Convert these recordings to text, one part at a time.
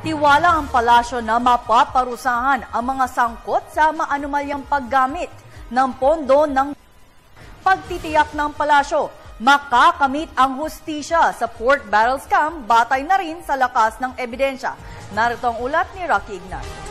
Tiwala ang palasyo na mapaparusahan ang mga sangkot sa maanumalyang paggamit ng pondo ng pagtitiyak ng palasyo. Makakamit ang hustisya sa pork barrel scam, batay na rin sa lakas ng ebidensya. Narito ang ulat ni Rocky Ignacio.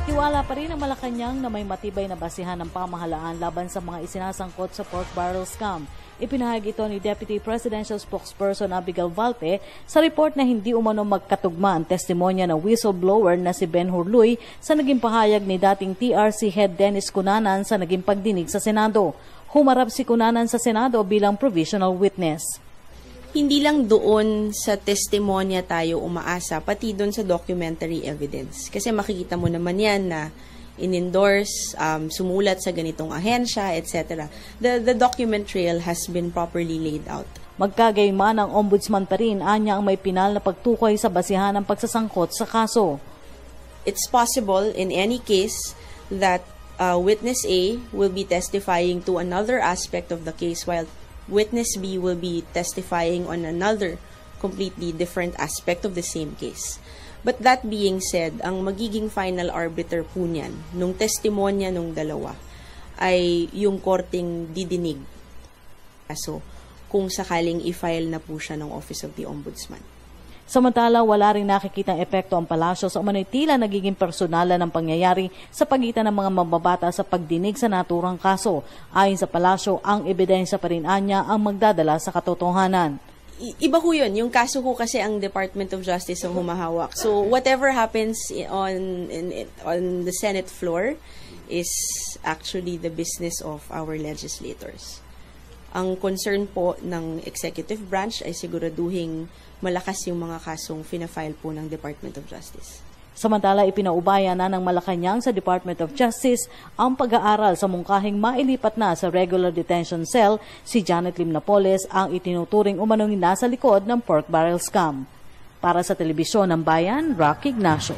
Tiwala pa rin ang Malacanang na may matibay na basihan ng pamahalaan laban sa mga isinasangkot sa pork barrel scam. Ipinahayag ito ni Deputy Presidential Spokesperson Abigail Valte sa report na hindi umano magkatugma ang testimonya ng whistleblower na si Ben Hurluy sa naging pahayag ni dating TRC Head Dennis Cunanan sa naging pagdinig sa Senado. Humarap si Cunanan sa Senado bilang provisional witness. Hindi lang doon sa testimonya tayo umaasa, pati doon sa documentary evidence. Kasi makikita mo naman yan na in-endorse, sumulat sa ganitong ahensya, etc. The document trail has been properly laid out. Magkagayman ang ombudsman pa rin, anya ang may pinal na pagtukoy sa basihan ng pagsasangkot sa kaso. It's possible in any case that witness A will be testifying to another aspect of the case while witness B will be testifying on another completely different aspect of the same case. But that being said, ang magiging final arbiter po niyan, nung testimonya nung dalawa, ay yung korteng didinig. So, kung sakaling i-file na po siya ng Office of the Ombudsman. Samantala, wala rin nakikitang epekto ang palasyo sa umano'y tila nagiging personalan ng pangyayari sa pagitan ng mga mambabata sa pagdinig sa naturang kaso. Ayon sa palasyo, ang ebidensya pa rin anya ang magdadala sa katotohanan. Iba ho yun. Yung kaso ko kasi ang Department of Justice ang humahawak. So whatever happens on the Senate floor is actually the business of our legislators. Ang concern po ng executive branch ay siguraduhing malakas yung mga kasong fina-file po ng Department of Justice. Samantala, ipinaubaya na ng Malacanang sa Department of Justice ang pag-aaral sa mungkahing mailipat na sa regular detention cell si Janet Lim Napoles, ang itinuturing umanong nasa likod ng pork barrel scam. Para sa Telebisyon ng Bayan, Rocky Ignacio.